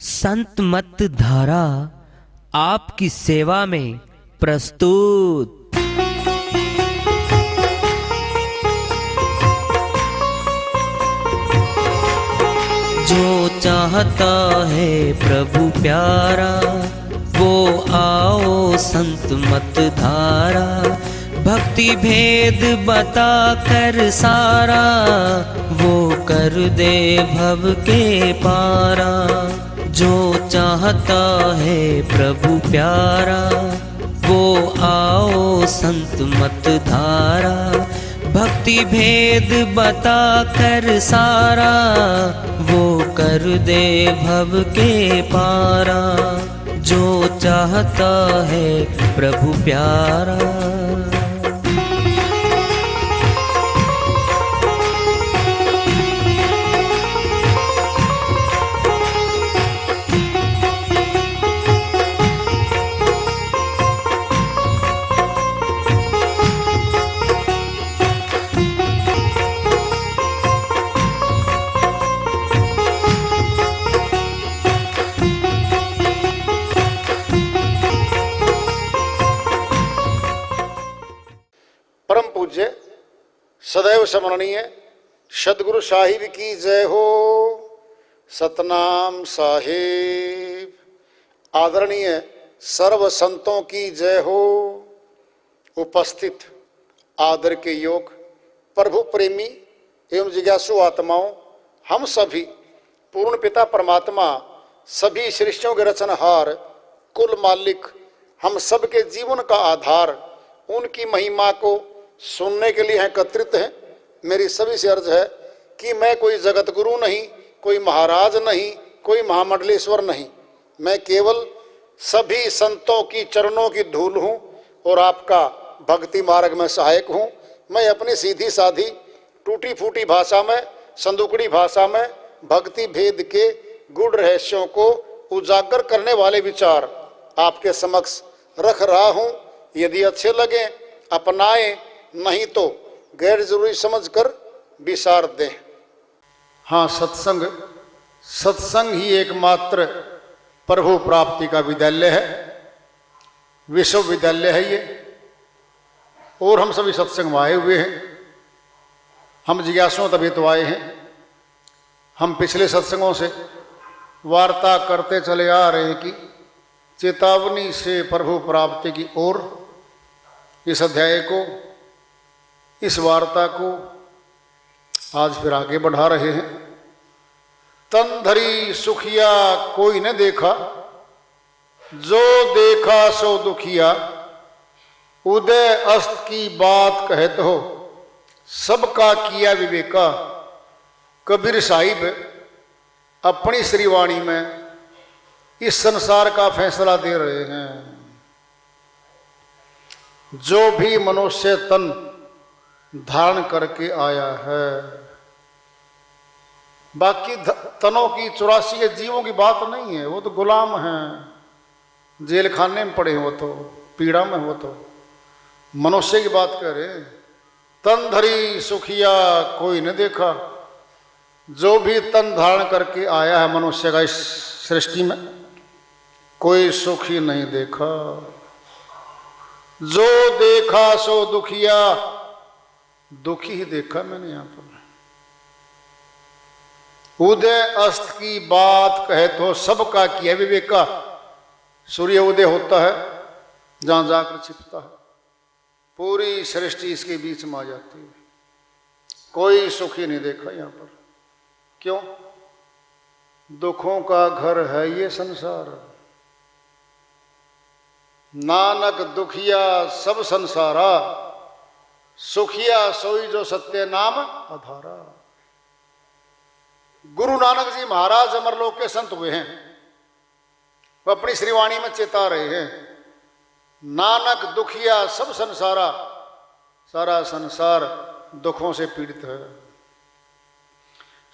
संत मत धारा आपकी सेवा में प्रस्तुत। जो चाहता है प्रभु प्यारा वो आओ संत मत धारा। भक्ति भेद बता कर सारा वो कर दे भव के पारा। जो चाहता है प्रभु प्यारा वो आओ संत मत धारा। भक्ति भेद बता कर सारा वो कर दे भव के पारा। जो चाहता है प्रभु प्यारा। परम पूज्य सदैव स्मरणीय सदगुरु साहिब की जय हो। सतनाम साहिब। आदरणीय सर्व संतों की जय हो। उपस्थित आदर के योग प्रभु प्रेमी एवं जिज्ञासु आत्माओं, हम सभी पूर्ण पिता परमात्मा सभी सृष्टियों के रचनहार कुल मालिक हम सबके जीवन का आधार उनकी महिमा को सुनने के लिए एकत्रित हैं। मेरी सभी से अर्ज है कि मैं कोई जगत गुरु नहीं, कोई महाराज नहीं, कोई महामंडलेश्वर नहीं। मैं केवल सभी संतों की चरणों की धूल हूँ और आपका भक्ति मार्ग में सहायक हूँ। मैं अपनी सीधी साधी टूटी फूटी भाषा में, संदुकड़ी भाषा में भक्ति भेद के गूढ़ रहस्यों को उजागर करने वाले विचार आपके समक्ष रख रहा हूँ। यदि अच्छे लगे अपनाएं, नहीं तो गैर जरूरी समझकर विसार दें। हाँ, सत्संग ही एकमात्र प्रभु प्राप्ति का विद्यालय है, विश्वविद्यालय है ये। और हम सभी सत्संग में आए हुए हैं। हम जिज्ञासुओं तभी तो आए हैं। हम पिछले सत्संगों से वार्ता करते चले आ रहे हैं कि चेतावनी से प्रभु प्राप्ति की ओर इस अध्याय को, इस वार्ता को आज फिर आगे बढ़ा रहे हैं। तन धरी सुखिया कोई न देखा, जो देखा सो दुखिया। उदय अस्त की बात कहत हो, सबका किया विवेका। कबीर साहिब अपनी श्रीवाणी में इस संसार का फैसला दे रहे हैं। जो भी मनुष्य तन धारण करके आया है, बाकी तनों की 84 जीवों की बात नहीं है, वो तो गुलाम हैं, जेल खाने में पड़े, वो तो पीड़ा में, वो तो मनुष्य की बात कर रहे। तन धरी सुखिया कोई न देखा। जो भी तन धारण करके आया है मनुष्य का इस सृष्टि में, कोई सुखी नहीं देखा। जो देखा सो दुखिया, दुखी ही देखा मैंने यहां पर। उदय अस्त की बात कहे तो सबका किया विवेका। सूर्य उदय होता है, जहां जाकर छिपता है, पूरी सृष्टि इसके बीच में आ जाती है। कोई सुखी नहीं देखा यहां पर। क्यों? दुखों का घर है ये संसार। नानक दुखिया सब संसारा, सुखिया सोई जो सत्य नाम आधारा। गुरु नानक जी महाराज अमरलोक के संत हुए हैं। वह अपनी श्रीवाणी में चेता रहे हैं, नानक दुखिया सब संसारा। सारा संसार दुखों से पीड़ित है।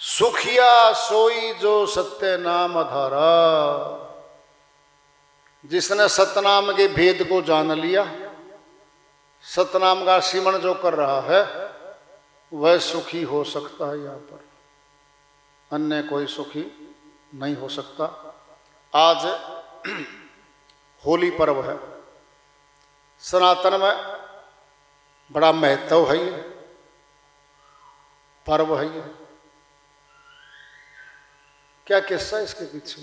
सुखिया सोई जो सत्य नाम आधारा। जिसने सतनाम के भेद को जान लिया, सतनाम का सिमरण जो कर रहा है, वह सुखी हो सकता है यहाँ पर। अन्य कोई सुखी नहीं हो सकता। आज होली पर्व है। सनातन में बड़ा महत्व है, ये पर्व है। ये क्या किस्सा है इसके पीछे?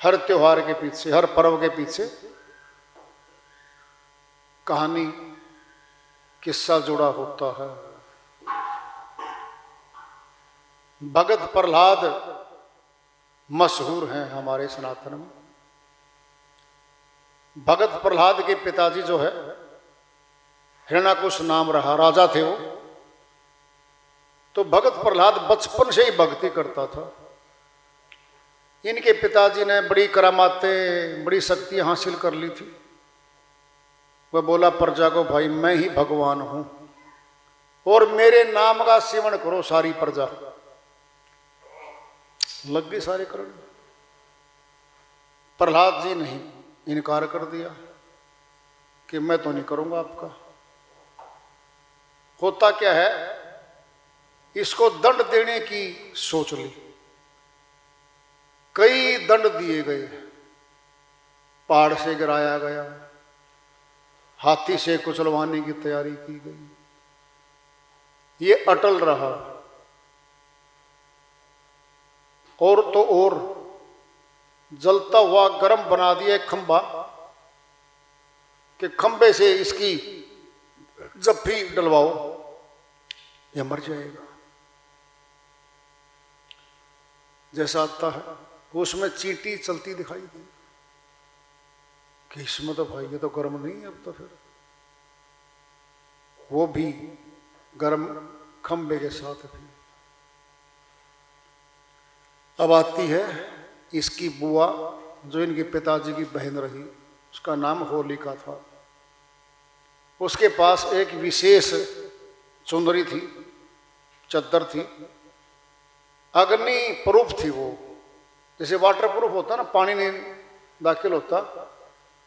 हर त्योहार के पीछे, हर पर्व के पीछे कहानी, किस्सा जुड़ा होता है। भगत प्रहलाद मशहूर हैं हमारे सनातन में। भगत प्रहलाद के पिताजी जो है हिरण्याकुश नाम रहा, राजा थे वो। तो भगत प्रहलाद बचपन से ही भक्ति करता था। इनके पिताजी ने बड़ी करामातें, बड़ी शक्ति हासिल कर ली थी। वह बोला प्रजा को, भाई मैं ही भगवान हूं और मेरे नाम का सेवन करो सारी प्रजा। लग गए सारे करण। प्रहलाद जी नहीं, इनकार कर दिया कि मैं तो नहीं करूंगा आपका। होता क्या है, इसको दंड देने की सोच ली। कई दंड दिए गए, पहाड़ से गिराया गया, हाथी से कुचलवाने की तैयारी की गई। ये अटल रहा। और तो और जलता हुआ गर्म बना दिया एक खंबा कि खंबे से इसकी जफ्फी डलवाओ, ये मर जाएगा। जैसा आता है उसमें चींटी चलती दिखाई दी कि इसमें तो भाई ये तो गर्म नहीं है। अब तो फिर वो भी गर्म खंबे के साथ थी। अब आती है इसकी बुआ, जो इनके पिताजी की बहन रही, उसका नाम होलिका था। उसके पास एक विशेष चुंदरी थी, चद्दर थी, अग्नि प्रूफ थी। वो जैसे वाटर प्रूफ होता ना, पानी नहीं दाखिल होता,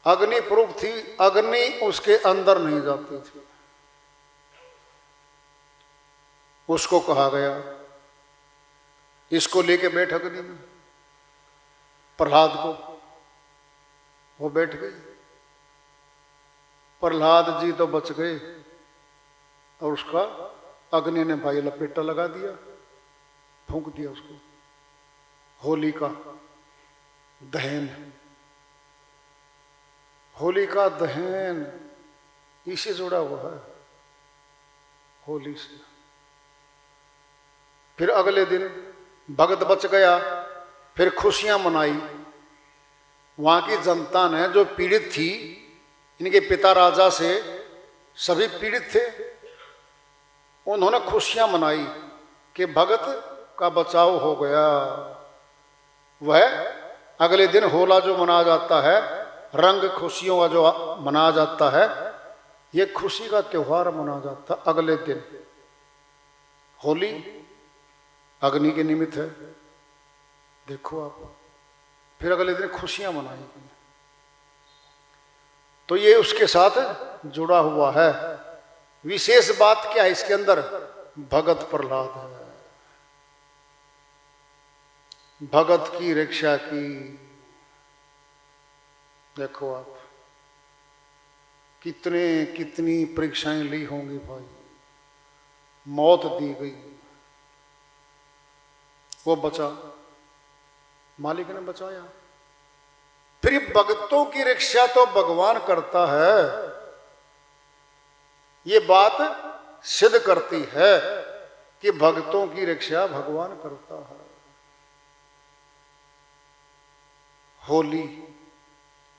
अग्नि प्रूफ थी। अग्नि उसके अंदर नहीं जाती थी। उसको कहा गया इसको लेके बैठ अग्नि में, प्रहलाद को। वो बैठ गई। प्रहलाद जी तो बच गए और उसका अग्नि ने भाई लपेटा लगा दिया, फूंक दिया उसको। होलिका दहन, होलिका दहन इसी जुड़ा हुआ है, होली से। फिर अगले दिन भगत बच गया, फिर खुशियां मनाई। वहां की जनता ने, जो पीड़ित थी, इनके पिता राजा से सभी पीड़ित थे, उन्होंने खुशियां मनाई कि भगत का बचाव हो गया। वह अगले दिन होला जो मनाया जाता है, रंग खुशियों का जो मनाया जाता है, ये खुशी का त्योहार मनाया जाता है अगले दिन। होली अग्नि के निमित्त है, देखो आप। फिर अगले दिन खुशियां मनाई गई। तो ये उसके साथ जुड़ा हुआ है। विशेष बात क्या है इसके अंदर? भगत प्रहलाद है। भगत की रक्षा की। देखो आप, कितनी परीक्षाएं ली होंगी भाई, मौत दी गई, वो बचा, मालिक ने बचाया। फिर भक्तों की रक्षा तो भगवान करता है। ये बात सिद्ध करती है कि भक्तों की रक्षा भगवान करता है। होली,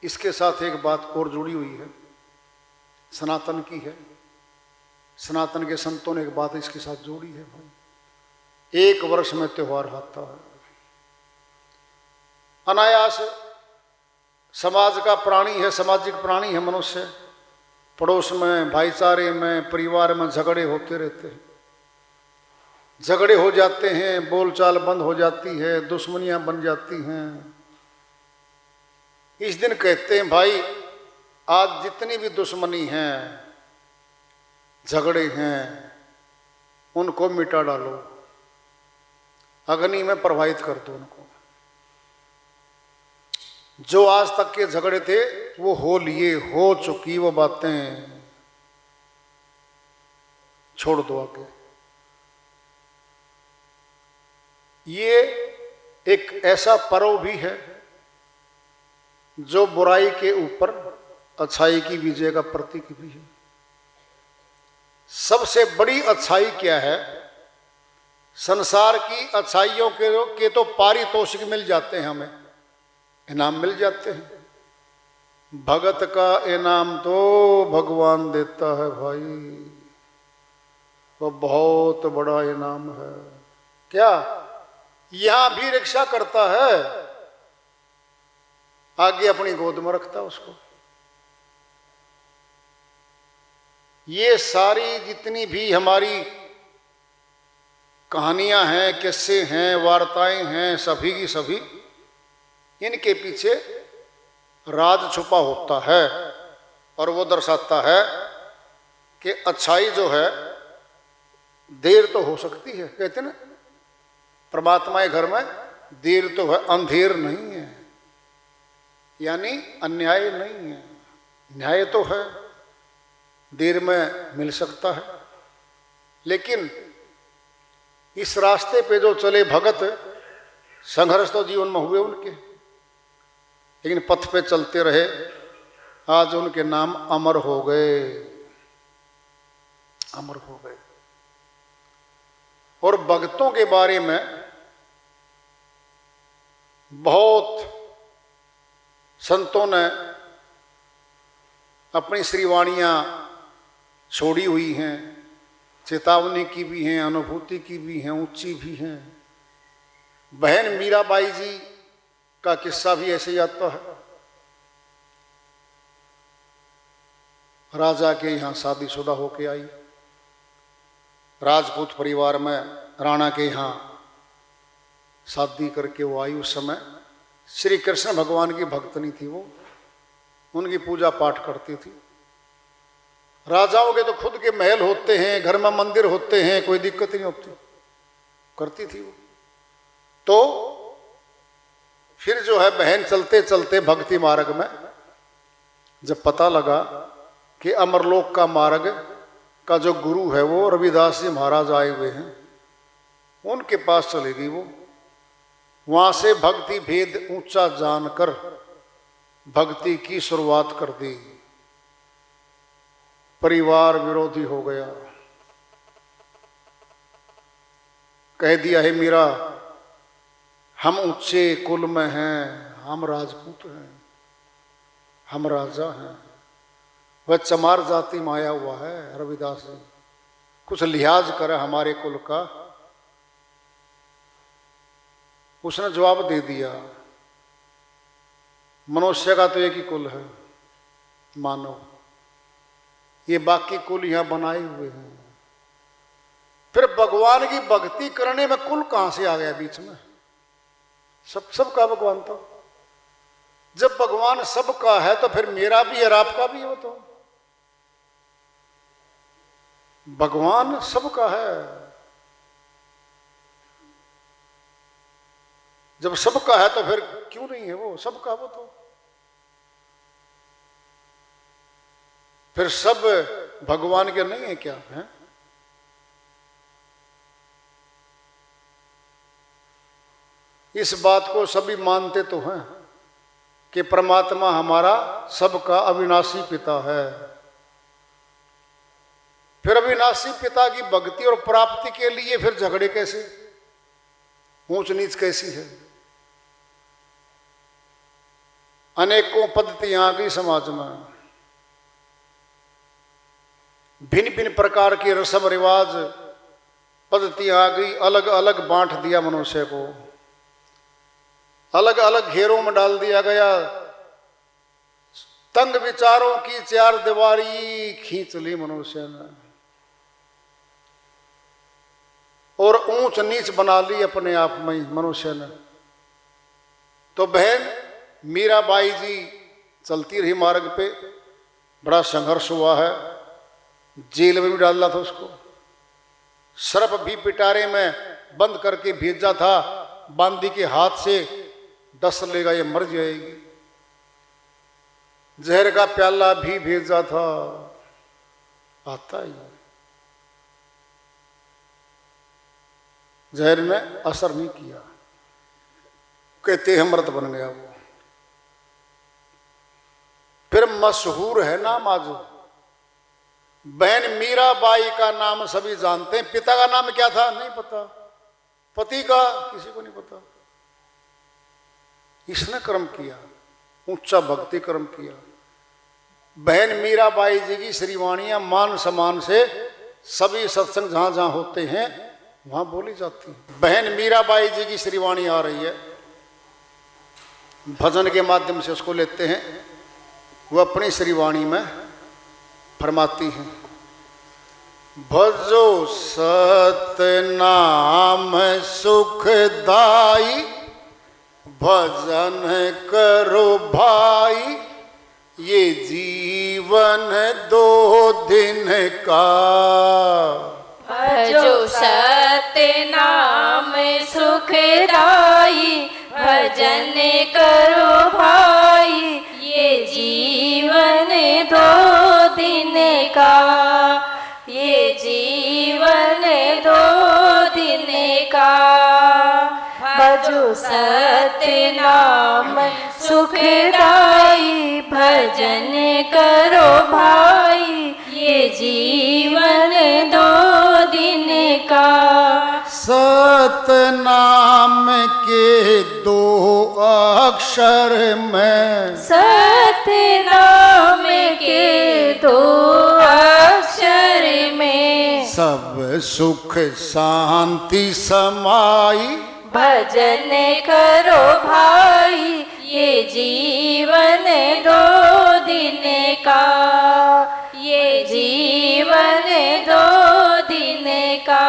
इसके साथ एक बात और जुड़ी हुई है, सनातन की है। सनातन के संतों ने एक बात इसके साथ जोड़ी है भाई। एक वर्ष में त्योहार आता है। अनायास समाज का प्राणी है, सामाजिक प्राणी है मनुष्य। पड़ोस में, भाईचारे में, परिवार में झगड़े होते रहते हैं। झगड़े हो जाते हैं, बोलचाल बंद हो जाती है, दुश्मनियां बन जाती हैं। इस दिन कहते हैं भाई, आज जितनी भी दुश्मनी हैं, झगड़े हैं, उनको मिटा डालो, अग्नि में प्रवाहित कर दो उनको। जो आज तक के झगड़े थे वो हो लिए, हो चुकी वो बातें, छोड़ दो आगे। ये एक ऐसा पर्व भी है जो बुराई के ऊपर अच्छाई की विजय का प्रतीक भी है। सबसे बड़ी अच्छाई क्या है? संसार की अच्छाइयों के तो पारितोषिक मिल जाते हैं, हमें इनाम मिल जाते हैं। भगत का इनाम तो भगवान देता है भाई, वो बहुत बड़ा इनाम है। क्या? यहां भी रिक्शा करता है, आगे अपनी गोद में रखता उसको। ये सारी जितनी भी हमारी कहानियां हैं, किस्से हैं, वार्ताएं हैं, सभी की सभी इनके पीछे राज छुपा होता है। और वो दर्शाता है कि अच्छाई जो है देर तो हो सकती है, कहते ना परमात्मा के घर में देर तो है, अंधेर नहीं है, यानी अन्याय नहीं है, न्याय तो है, देर में मिल सकता है। लेकिन इस रास्ते पे जो चले भगत, संघर्ष तो जीवन में हुए उनके, लेकिन पथ पे चलते रहे, आज उनके नाम अमर हो गए, अमर हो गए। और भक्तों के बारे में बहुत संतों ने अपनी श्रीवाणियां छोड़ी हुई हैं, चेतावनी की भी हैं, अनुभूति की भी हैं, ऊंची भी हैं। बहन मीराबाई जी का किस्सा भी ऐसे ही आता है। राजा के यहाँ शादीशुदा होके आई, राजपूत परिवार में राणा के यहाँ शादी करके वो आई। उस समय श्री कृष्ण भगवान की भक्तनी थी वो, उनकी पूजा पाठ करती थी। राजाओं के तो खुद के महल होते हैं, घर में मंदिर होते हैं, कोई दिक्कत नहीं होती, करती थी वो। तो फिर जो है बहन चलते चलते भक्ति मार्ग में जब पता लगा कि अमरलोक का मार्ग का जो गुरु है वो रविदास जी महाराज आए हुए हैं, उनके पास चली गई वो। वहां से भक्ति भेद ऊंचा जानकर भक्ति की शुरुआत कर दी। परिवार विरोधी हो गया, कह दिया है मीरा हम ऊंचे कुल में हैं, हम राजपूत हैं, हम राजा हैं। वह चमार जाति में आया हुआ है रविदास जी, कुछ लिहाज करे हमारे कुल का। उसने जवाब दे दिया, मनुष्य का तो एक ही कुल है मानव, ये बाकी कुल यहां बनाए हुए हैं। फिर भगवान की भक्ति करने में कुल कहां से आ गया बीच में? सबका भगवान तो, जब भगवान सबका है तो फिर मेरा भी और आपका भी हो। तो भगवान सबका है, जब सबका है तो फिर क्यों नहीं है वो सबका? वो तो फिर सब भगवान के नहीं है क्या है? इस बात को सभी मानते तो हैं कि परमात्मा हमारा सबका अविनाशी पिता है। फिर अविनाशी पिता की भक्ति और प्राप्ति के लिए फिर झगड़े कैसे, ऊंच नीच कैसी है? अनेकों पद्धतियां आ गई समाज में, भिन्न भिन्न प्रकार की रस्म रिवाज पद्धतियां आ गई, अलग अलग बांट दिया मनुष्य को, अलग अलग घेरों में डाल दिया गया। तंग विचारों की चार दीवारी खींच ली मनुष्य ने और ऊंच नीच बना ली अपने आप में ही मनुष्य ने। तो बहन मीराबाई जी चलती रही मार्ग पे, बड़ा संघर्ष हुआ है, जेल में भी डाला था उसको, सर्प भी पिटारे में बंद करके भेजा था, बांदी के हाथ से डस लेगा ये मर जाएगी। जहर का प्याला भी भेजा था, आता ही जहर ने असर नहीं किया, कहते हैं अमृत बन गया वो। फिर मशहूर है नाम आज, बहन मीराबाई का नाम सभी जानते हैं, पिता का नाम क्या था नहीं पता, पति का किसी को नहीं पता। इसने कर्म किया, ऊंचा भक्ति कर्म किया। बहन मीराबाई जी की श्रीवाणियां मान सम्मान से सभी सत्संग जहां जहां होते हैं वहां बोली जाती है। बहन मीराबाई जी की श्रीवाणी आ रही है, भजन के माध्यम से उसको लेते हैं, वो अपनी श्रीवाणी में फरमाती हैं, भजो सतनाम सुखदाई, भजन करो भाई, ये जीवन 2 दिन का। भजो सतनाम सुखदाई, भजन करो भाई, ये जीवन 2 दिन का, ये जीवन 2 दिन का। भजो सतनाम सुखदाई, भजन करो भाई, ये जीवन 2 दिन का। सतनाम के 2 अक्षर में, सतनाम के 2 अक्षर में, सब सुख शांति समाई, भजन करो भाई, ये जीवन 2 दिन का, ये जीवन 2 दिन का।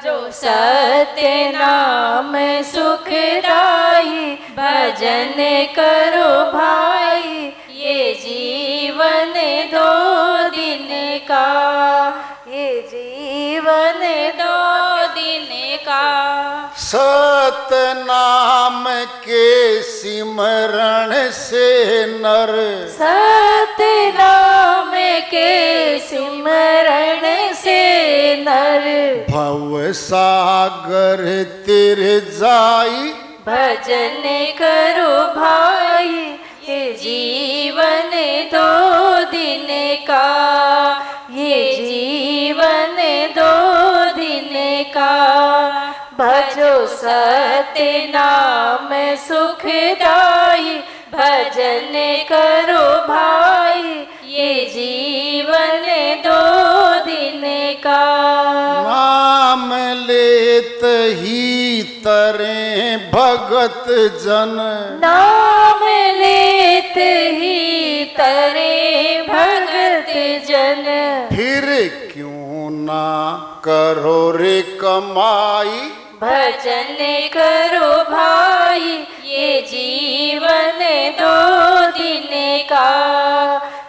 जो सतनाम सुखदाई, भजन करो भाई, ये जीवन 2 दिन का, ये जीवन 2 दिन का। सतनाम के सिमरण से नर, सतनाम के सिमरण से नर, भव सागर तिर जाई, भजन करो भाई, ये जीवन 2 दिन का, ये जीवन 2 दिन का। भजो सतनाम सुखदाई, भजन करो भाई, ये जीवन 2 दिन का। नाम लेत ही तरे भगत जन, नाम लेत ही तरे भगत जन, फिर क्यों ना करो रे कमाई, भजन करो भाई, ये जीवन 2 दिन का,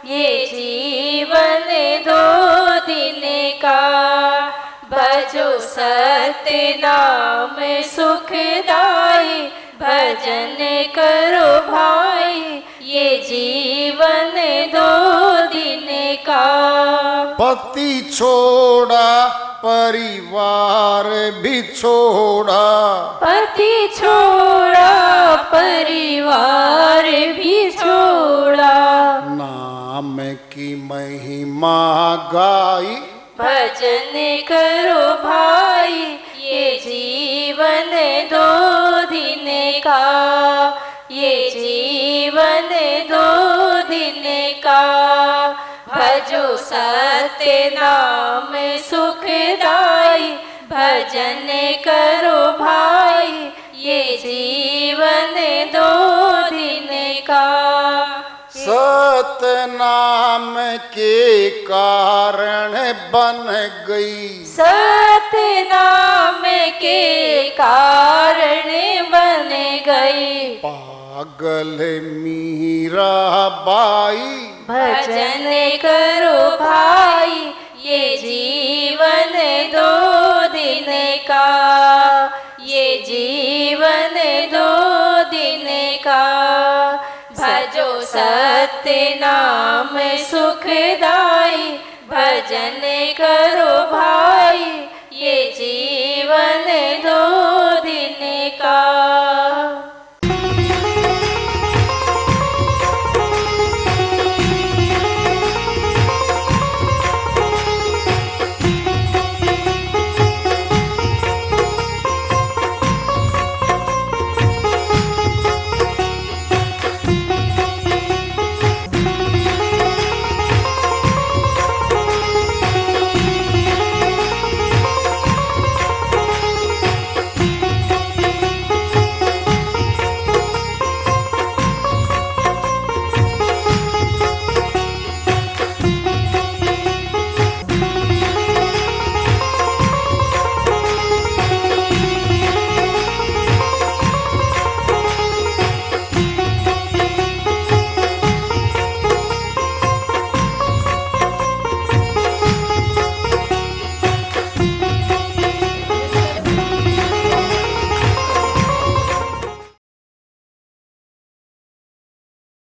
ये जीवन 2 दिन का। भजो सतनाम सुखदाई, भजन करो भाई, ये जीवन 2 दिन का। पति छोड़ा परिवार भी छोड़ा, पति छोड़ा परिवार भी छोड़ा, नाम की महिमा गाई, भजन करो भाई, ये जीवन 2 दिन का, ये जीवन 2 दिन का। भजो सतनाम सुखदाई, भजन करो भाई, ये जीवन 2 दिन का। सतनाम के कारण बन गई, सतनाम के कारण बन गई, पागल मीरा बाई, भजन करो भाई, ये जीवन 2 दिन का, ये जीवन 2 दिन का। भजो सत्य नाम सुखदाई, भजन करो भाई ये